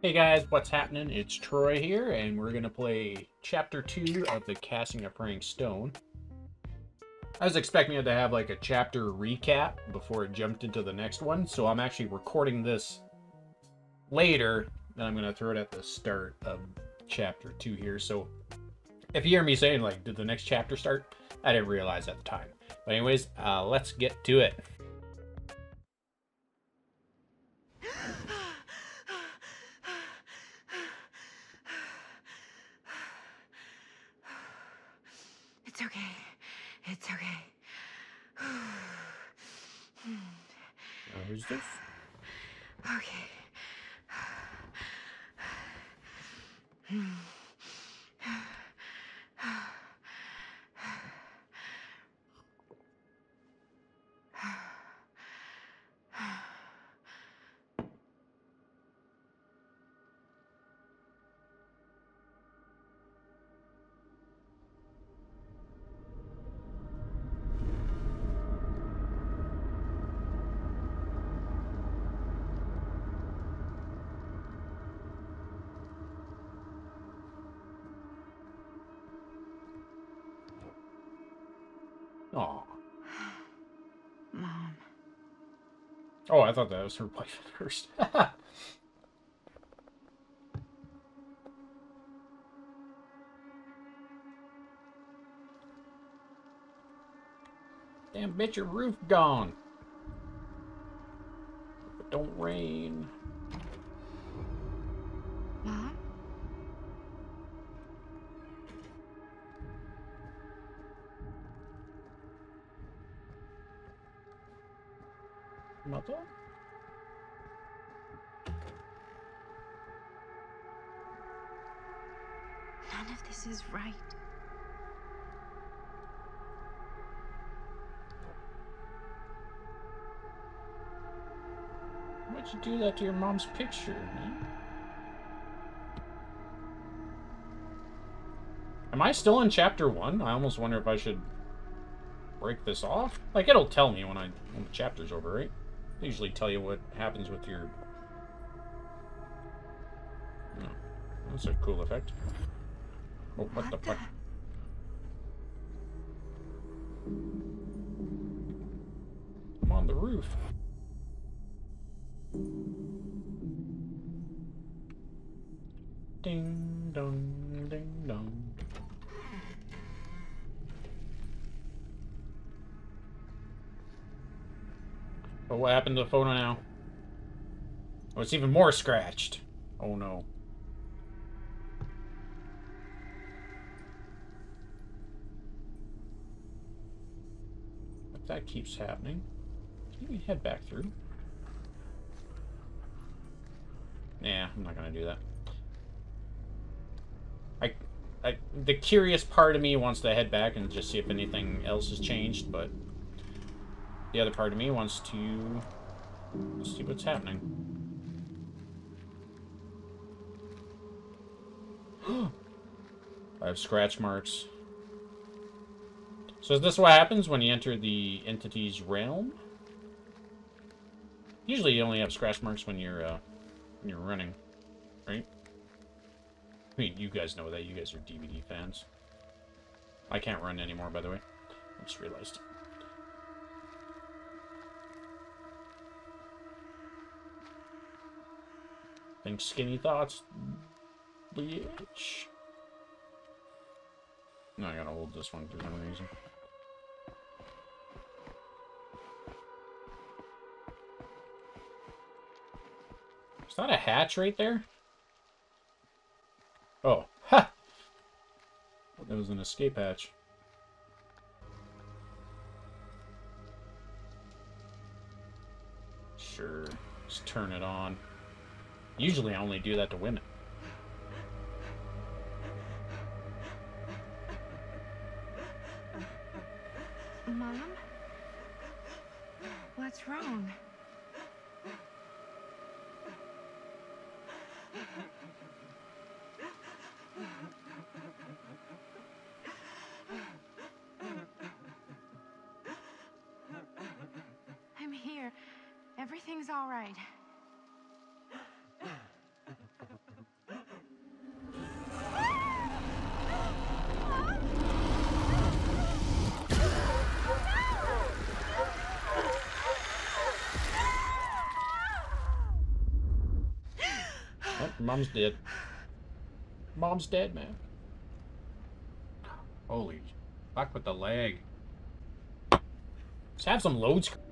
Hey guys, what's happening? It's Troy here, and we're gonna play Chapter 2 of the Casting of Praying Stone. I was expecting it to have like a chapter recap before it jumped into the next one, so I'm actually recording this later, and I'm gonna throw it at the start of Chapter 2 here. So if you hear me saying like, did the next chapter start? I didn't realize at the time. But anyways, let's get to it. It's okay. It's okay. Who's this? Okay. Aw. Mom. Oh, I thought that was her wife at first. Damn bitch, your roof gone. But don't rain. Mom? Mother? None of this is right. Why'd you do that to your mom's picture, man? Am I still in chapter 1? I almost wonder if I should break this off. Like, it'll tell me when the chapter's over, right? They usually tell you what happens with your... Oh, that's a cool effect. Oh, what the fuck? I'm on the roof. Ding dong, ding dong. But what happened to the photo now? Oh, it's even more scratched. Oh no. If that keeps happening, can we head back through? Nah, I'm not gonna do that. The curious part of me wants to head back and just see if anything else has changed, but the other part of me wants to see what's happening. I have scratch marks. So is this what happens when you enter the entity's realm? Usually you only have scratch marks when you're running, right? I mean, you guys know that. You guys are DVD fans. I can't run anymore, by the way. I just realized. Think skinny thoughts, bitch. No, I gotta hold this one for some reason. Is that a hatch right there? Oh, ha! That was an escape hatch. Sure, just turn it on. Usually I only do that to women. Mom? What's wrong? I'm here. Everything's all right. Oh, Mom's dead. Mom's dead, man. Holy fuck with the lag. Just have some load screen.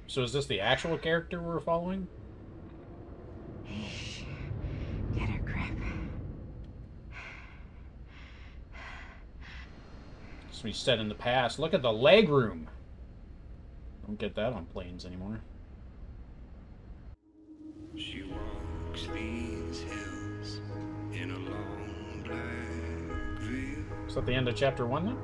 So is this the actual character we're following? Get her grip. This we said in the past. Look at the leg room. Don't get that on planes anymore. She walks these hills in a long black veil. Is that the end of chapter 1 then?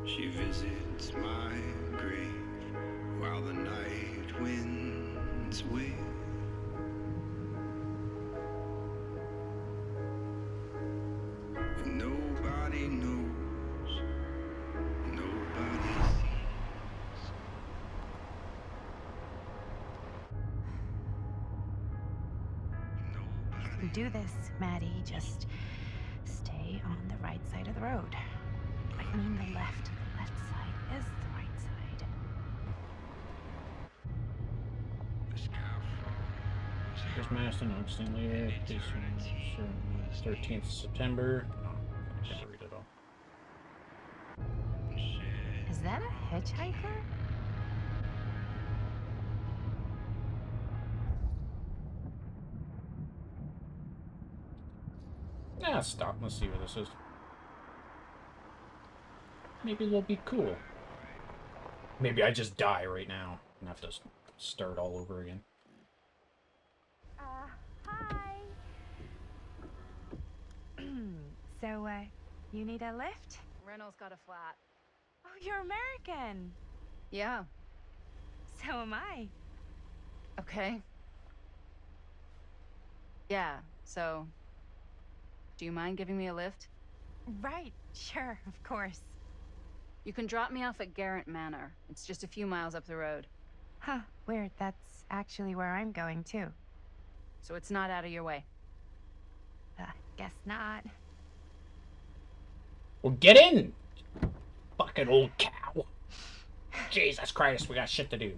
She visits my grave while the night winds wail. And nobody knows, nobody sees. You can do this, Maddie. Just stay on the right side of the road. I mean the left. The left side is the right side. The sky falls. Chris Maston, Augustine Lear, 13th September. Oh, I can't read it all. Is that a hitchhiker? Yeah, stop. Let's see what this is. Maybe it'll be cool. Maybe I just die right now and have to start all over again. Hi. So, you need a lift? Reynolds got a flat. Oh, you're American. Yeah. So am I. Okay. Yeah, so... Do you mind giving me a lift? Right, sure, of course. You can drop me off at Garrett Manor. It's just a few miles up the road. Huh, weird. That's actually where I'm going, too. So it's not out of your way. Guess not. Well, get in! Fucking old cow. Jesus Christ, we got shit to do.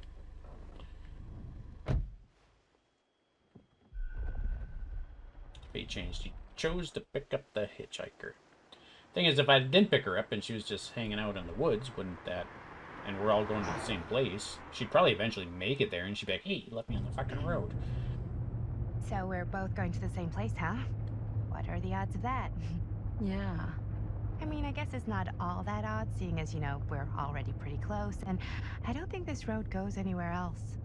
Fate changed. He chose to pick up the hitchhiker. Thing is, if I didn't pick her up and she was just hanging out in the woods, wouldn't that... And we're all going to the same place, she'd probably eventually make it there and she'd be like, hey, you left me on the fucking road. So we're both going to the same place, huh? What are the odds of that? Yeah. I mean, I guess it's not all that odd, seeing as, you know, we're already pretty close, and I don't think this road goes anywhere else.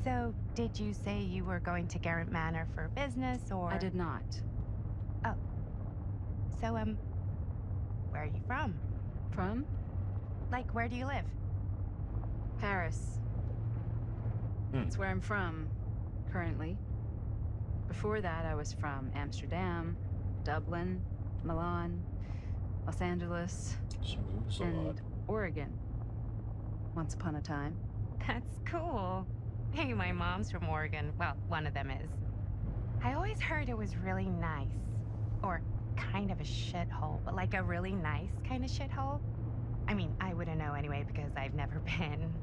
So, did you say you were going to Garrett Manor for business, or...? I did not. Oh. So, where are you from? From? Like, where do you live? Paris. That's where I'm from, currently. Before that, I was from Amsterdam, Dublin, Milan, Los Angeles, She moves a lot. and Oregon. Once upon a time. That's cool. Hey, my mom's from Oregon. Well, one of them is. I always heard it was really nice. Or kind of a shithole, but like a really nice kind of shithole. I mean, I wouldn't know anyway because I've never been.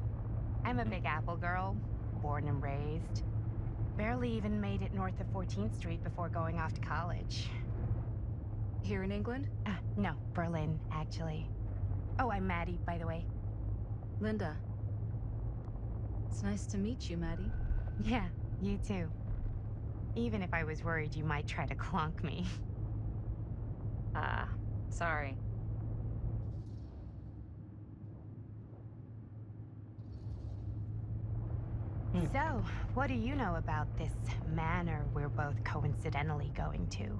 I'm a Big Apple girl, born and raised. Barely even made it north of 14th Street before going off to college. Here in England? No, Berlin, actually. Oh, I'm Maddie, by the way. Linda. It's nice to meet you, Maddie. Yeah, you too. Even if I was worried you might try to clonk me. Sorry. So, what do you know about this manor we're both coincidentally going to?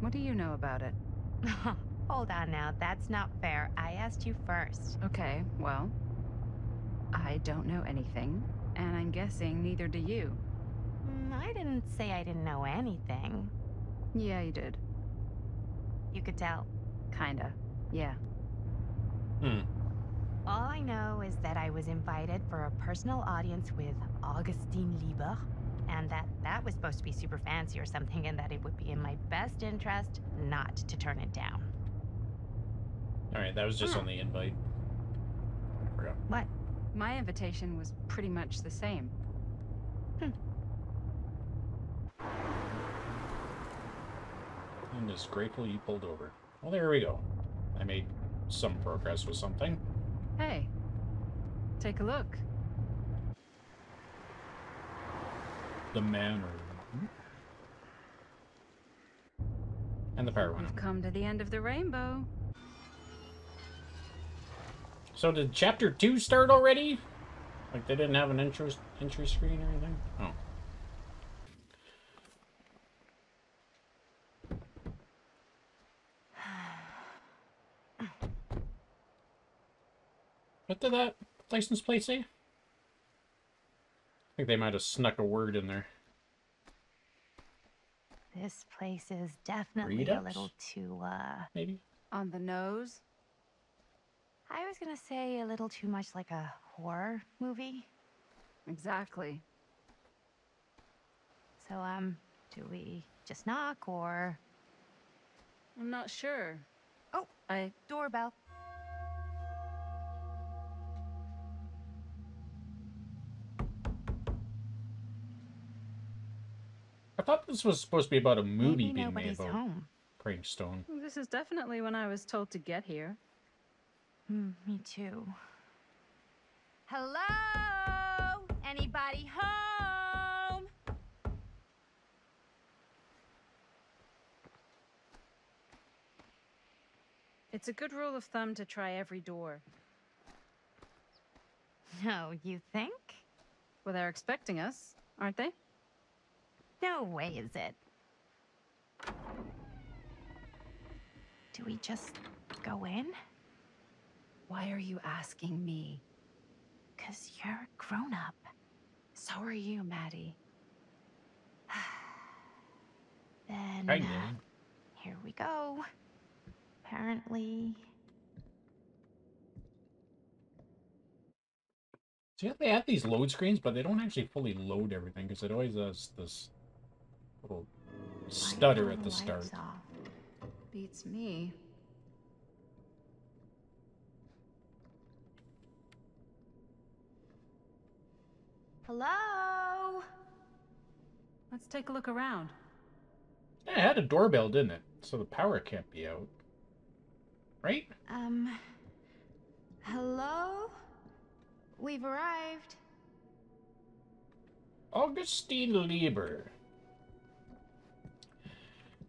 What do you know about it? Hold on now, that's not fair. I asked you first. Okay, well... I don't know anything, and I'm guessing neither do you. I didn't say I didn't know anything. Yeah, you did. You could tell. Kinda. Yeah. All I know is that I was invited for a personal audience with Augustine Lieber, and that was supposed to be super fancy or something, and that it would be in my best interest not to turn it down. Alright, that was just on the invite. Forgot. What? My invitation was pretty much the same. I'm just grateful you pulled over. Well, there we go. I made some progress with something. Hey, take a look. The manor. And the power one. We've come to the end of the rainbow. So did chapter 2 start already? Like they didn't have an entry screen or anything? Oh. What did that license plate say? I think they might have snuck a word in there. This place is definitely Redux? a little too, Maybe? On the nose? I was gonna say a little too much like a horror movie. Exactly. So, do we just knock or... I'm not sure. Oh, doorbell. I thought this was supposed to be about a movie Maybe being made nobody's about home. Prankstone. This is definitely when I was told to get here. Me too. Hello? Anybody home? It's a good rule of thumb to try every door. No, you think? Well, they're expecting us, aren't they? No way is it. Do we just go in? Why are you asking me? 'Cause you're a grown-up. So are you, Maddie. Then, I know. here we go. Apparently... See how they have these load screens, but they don't actually fully load everything, because it always has this little stutter at the start. Beats me. Hello? Let's take a look around. Yeah, it had a doorbell, didn't it? So the power can't be out. Right? Hello? We've arrived. Augustine Lieber.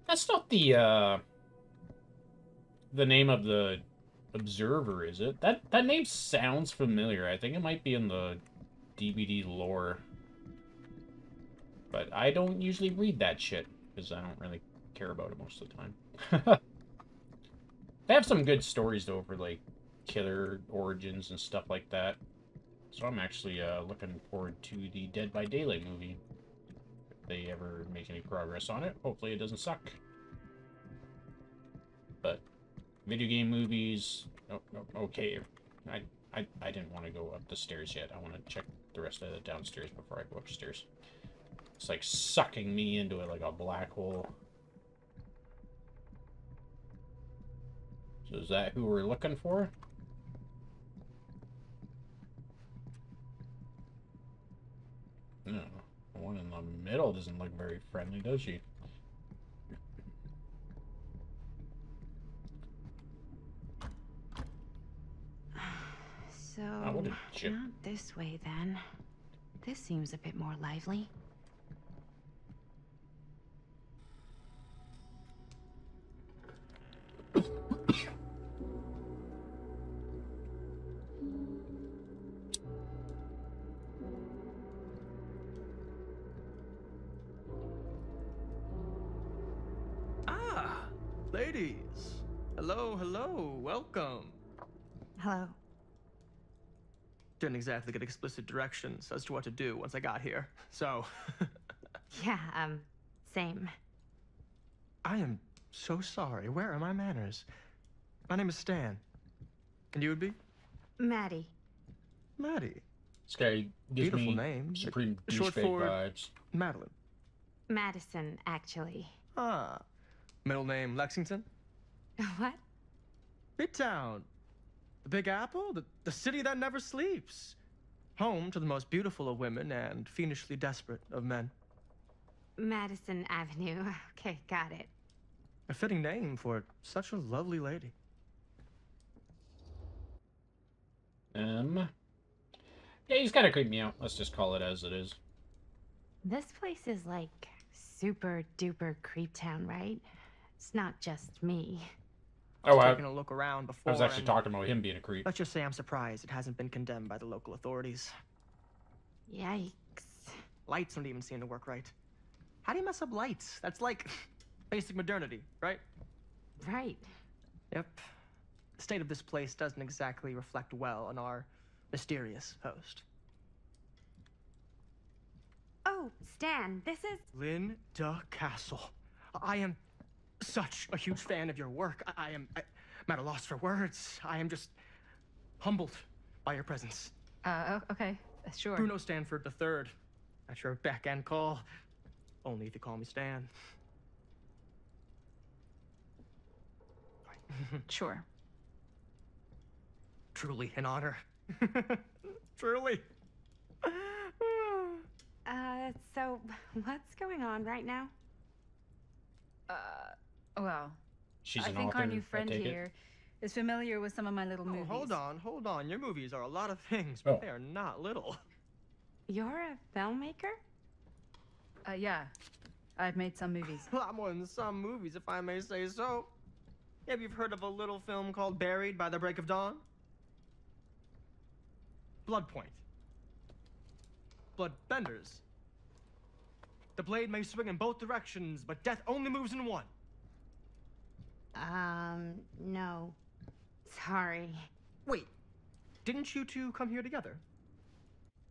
That's not the name of the observer, is it? That name sounds familiar. I think it might be in the DVD lore. But I don't usually read that shit, because I don't really care about it most of the time. They have some good stories, though, for, like, killer origins and stuff like that. So I'm actually looking forward to the Dead by Daylight movie. If they ever make any progress on it. Hopefully it doesn't suck. But video game movies... Oh, okay. I didn't want to go up the stairs yet. I want to check the rest of the downstairs before I go upstairs. It's like sucking me into it like a black hole. So is that who we're looking for? No. The one in the middle doesn't look very friendly, does she? So, what a chip. not this way then. This seems a bit more lively. Ah, ladies. Hello, hello, welcome. Hello. Didn't exactly get explicit directions as to what to do once I got here, so... Yeah, same. I am so sorry. Where are my manners? My name is Stan. And you would be? Maddie. Maddie. This guy gives Beautiful me name. supreme Short douchebag for vibes. Madeline. Madison, actually. Ah. Middle name Lexington. What? Midtown. The Big Apple, the city that never sleeps. Home to the most beautiful of women and fiendishly desperate of men. Madison Avenue. Okay, got it. A fitting name for such a lovely lady. Yeah, he's kind of creeping me out. Let's just call it as it is. This place is like super duper creep town, right? It's not just me. Oh, Taking a look around before. I was actually and talking about him being a creep. Let's just say I'm surprised it hasn't been condemned by the local authorities. Yikes. Lights don't even seem to work right. How do you mess up lights? That's like basic modernity, right? Right. Yep. The state of this place doesn't exactly reflect well on our mysterious host. Oh, Stan, this is... Linda Castle. I am such a huge fan of your work. I'm at a loss for words. I am just humbled by your presence. Okay, sure. Bruno Stanford III, at your beck and call. Only if you call me Stan. Sure. Truly an honor. Truly. So what's going on right now? Well, She's I an think author, our new I friend take it. here is familiar with some of my little movies. Hold on. Your movies are a lot of things, but they are not little. You're a filmmaker? Yeah. I've made some movies. A lot more than some movies, if I may say so. Maybe you've heard of a little film called Buried by the Break of Dawn? Blood Point. Bloodbenders. The blade may swing in both directions, but death only moves in one. No. Sorry. Wait, didn't you two come here together?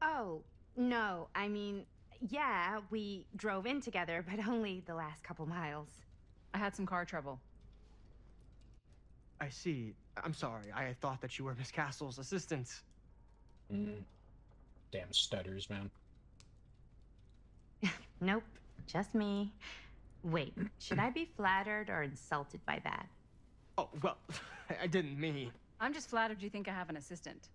Oh, no. I mean, yeah, we drove in together, but only the last couple miles. I had some car trouble. I see. I'm sorry. I thought that you were Miss Castle's assistant. Damn stutters, man. Nope, just me. Wait, should I be flattered or insulted by that? Oh, well, I didn't mean. I'm just flattered you think I have an assistant.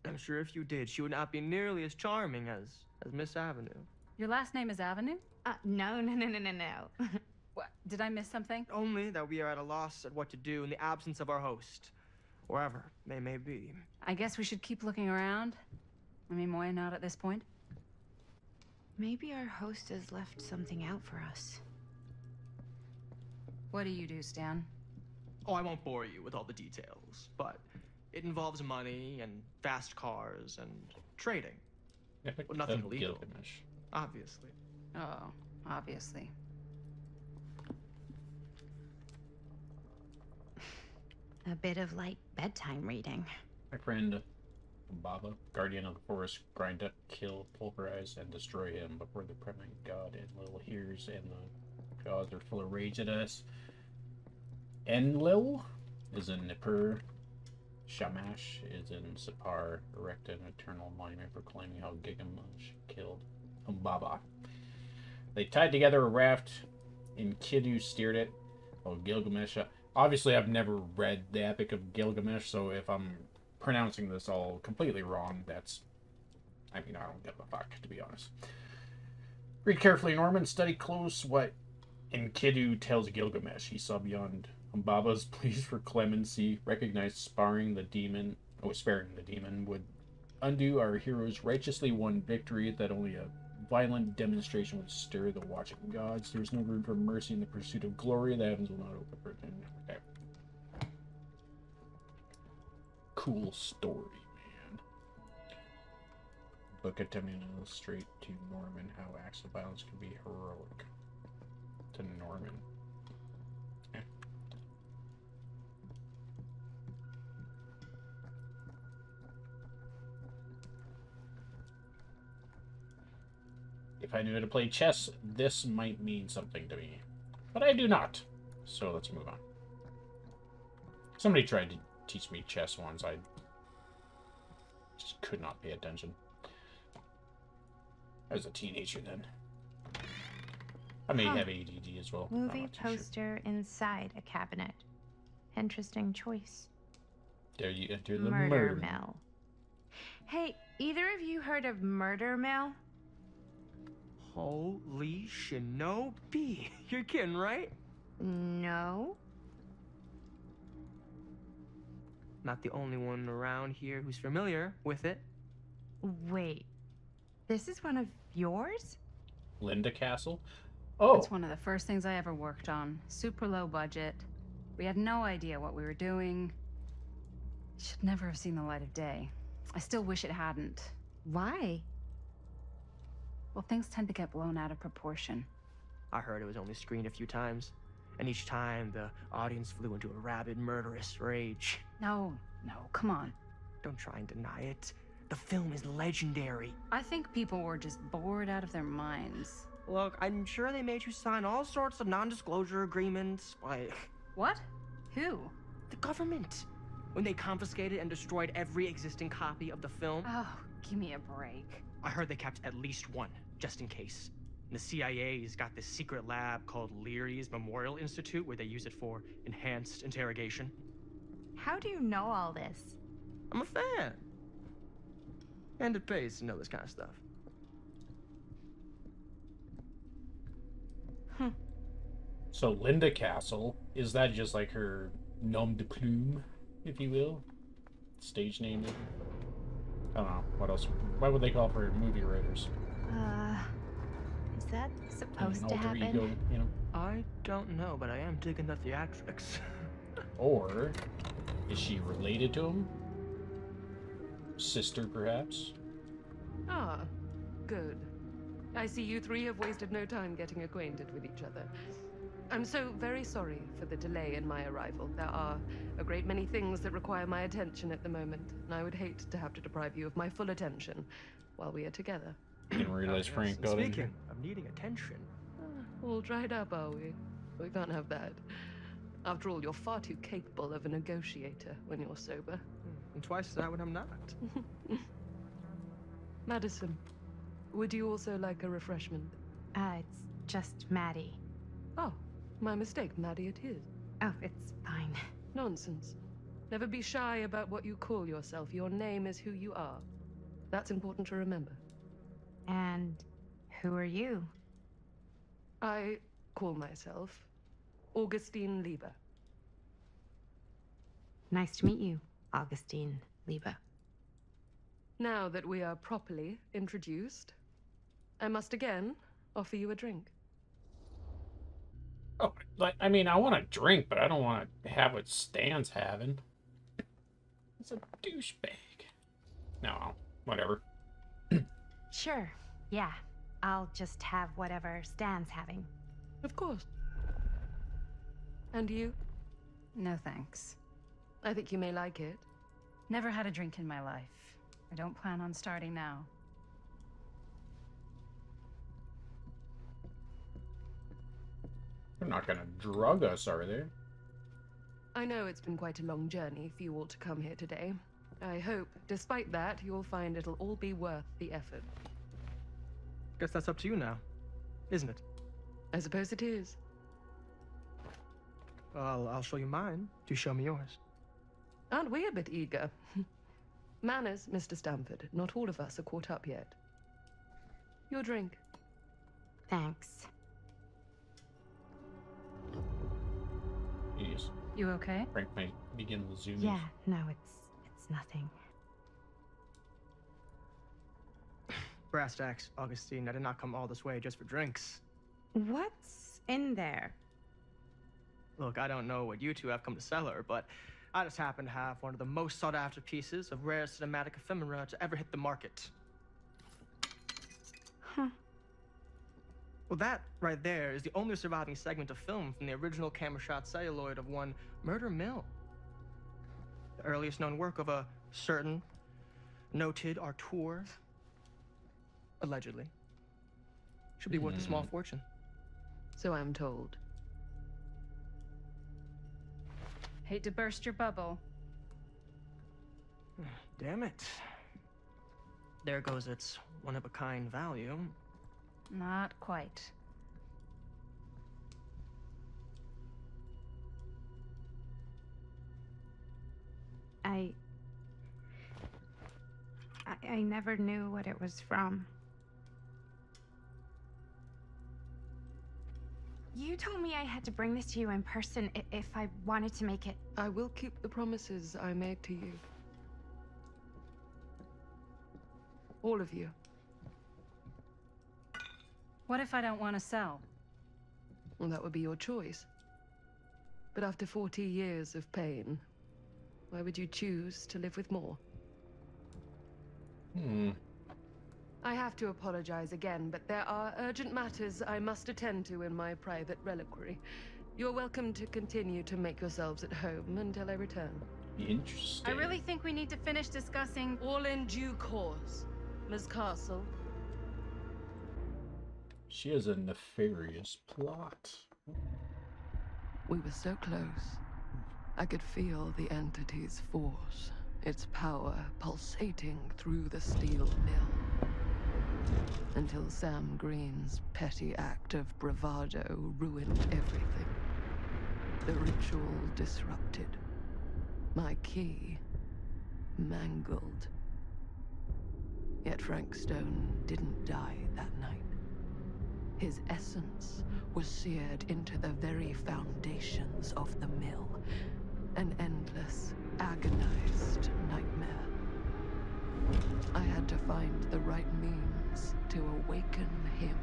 I'm sure if you did, she would not be nearly as charming as Miss Avenue. Your last name is Avenue? No. What? Did I miss something? Only that we are at a loss at what to do in the absence of our host, wherever they may be. I guess we should keep looking around. I mean, why not at this point? Maybe our host has left something out for us. What do you do, Stan? Oh, I won't bore you with all the details, but it involves money and fast cars and trading. But nothing illegal, obviously. Oh, obviously. A bit of like bedtime reading. My friend Baba, guardian of the forest, grind up, kill, pulverize, and destroy him before the permanent god Enlil hears, and the gods are full of rage at us. Enlil is in Nippur. Shamash is in Sipar. Erect an eternal monument proclaiming how Gilgamesh killed Humbaba. They tied together a raft, and Kidu steered it. Oh, Gilgamesh. Obviously, I've never read the Epic of Gilgamesh, so if I'm pronouncing this all completely wrong, that's... I mean, I don't give a fuck, to be honest. Read carefully, Norman. Study close what Enkidu tells Gilgamesh. He saw beyond Humbaba's pleas for clemency, recognized sparing the demon would undo our hero's righteously won victory, that only a violent demonstration would stir the watching gods. There's no room for mercy in the pursuit of glory. The heavens will not open for him. Okay. Cool story, man. Book attempting to illustrate to Norman how acts of violence can be heroic. To Norman. Eh. If I knew how to play chess, this might mean something to me. But I do not. So let's move on. Somebody tried to teach me chess once. I Just could not pay attention. I was a teenager then. I may have ADD as well. I'm Movie not too sure. poster inside a cabinet. Interesting choice. There you enter the Murder Mill. Hey, either of you heard of Murder Mill? Holy shinobi. You're kidding, right? No. Not the only one around here who's familiar with it. Wait. This is one of yours? Linda Castle? Oh, It's one of the first things I ever worked on. Super low budget. We had no idea what we were doing. Should never have seen the light of day. I still wish it hadn't. Why? Well, things tend to get blown out of proportion. I heard it was only screened a few times, and each time the audience flew into a rabid, murderous rage. No, come on. Don't try and deny it. The film is legendary. I think people were just bored out of their minds. Look, I'm sure they made you sign all sorts of non-disclosure agreements, like What? Who? the government, when they confiscated and destroyed every existing copy of the film. Oh, give me a break. I heard they kept at least one, just in case. And the CIA's got this secret lab called Leary's Memorial Institute where they use it for enhanced interrogation. How do you know all this? I'm a fan. And it pays to know this kind of stuff. so Linda Castle, is that just like her nom de plume, if you will? Stage name, maybe? I don't know. What else? What would they call for movie writers? Is that An supposed to alter happen? ego, you know? I don't know, but I am digging the theatrics. Or is she related to him? Sister, perhaps? Ah, good. I see you three have wasted no time getting acquainted with each other. I'm so very sorry for the delay in my arrival. There are a great many things that require my attention at the moment, and I would hate to have to deprive you of my full attention while we are together. Didn't realize Yes, Frank and got in. Speaking of needing attention, All dried up, are we? We can't have that. After all, you're far too capable of a negotiator when you're sober. and twice that when I'm not. Madison, would you also like a refreshment? It's just Maddie. Oh, my mistake. Maddie it is. Oh, it's fine. Nonsense. Never be shy about what you call yourself. Your name is who you are. That's important to remember. And who are you? I call myself Augustine Lieber. Nice to meet you, Augustine Lieber. Now that we are properly introduced, I must again offer you a drink. Oh, like, I mean, I want a drink, but I don't want to have what Stan's having. It's a douchebag. No, whatever. Sure, yeah. I'll just have whatever Stan's having. Of course. And you? No thanks. I think you may like it. Never had a drink in my life. I don't plan on starting now. They're not gonna drug us, are they? I know it's been quite a long journey for you all to come here today. I hope, despite that, you'll find it'll all be worth the effort. Guess that's up to you now, isn't it? I suppose it is. Well, I'll show you mine. Do show me yours. Aren't we a bit eager? Manners, Mr. Stamford. Not all of us are caught up yet. Your drink. Thanks. Yes. You okay? Frank might begin the zoom. Yeah, no, it's nothing. Brass tacks, Augustine. I did not come all this way just for drinks. What's in there? Look, I don't know what you two have come to cellar, but I just happen to have one of the most sought-after pieces of rare cinematic ephemera to ever hit the market. Huh. Well, that right there is the only surviving segment of film from the original camera shot celluloid of one Murder Mill. The earliest known work of a certain noted auteur. Allegedly. Should be worth a small fortune. So I'm told. Hate to burst your bubble. Damn it. there goes its one-of-a-kind value. Not quite. I never knew what it was from. You told me I had to bring this to you in person if I wanted to make it. I will keep the promises I made to you. All of you. What if I don't want to sell? Well, that would be your choice. But after 40 years of pain, why would you choose to live with more? I have to apologize again, but there are urgent matters I must attend to in my private reliquary. You're welcome to continue to make yourselves at home until I return. Interesting. I really think we need to finish discussing. All in due course, Ms. Castle. She has a nefarious plot. We were so close. I could feel the entity's force, its power pulsating through the steel mill. Until Sam Green's petty act of bravado ruined everything. The ritual disrupted. My key mangled. Yet Frank Stone didn't die that night. His essence was seared into the very foundations of the mill. An endless, agonized nightmare. I had to find the right means to awaken him.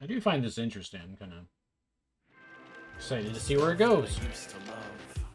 I do find this interesting. I'm kind of excited to see where it goes. I used to love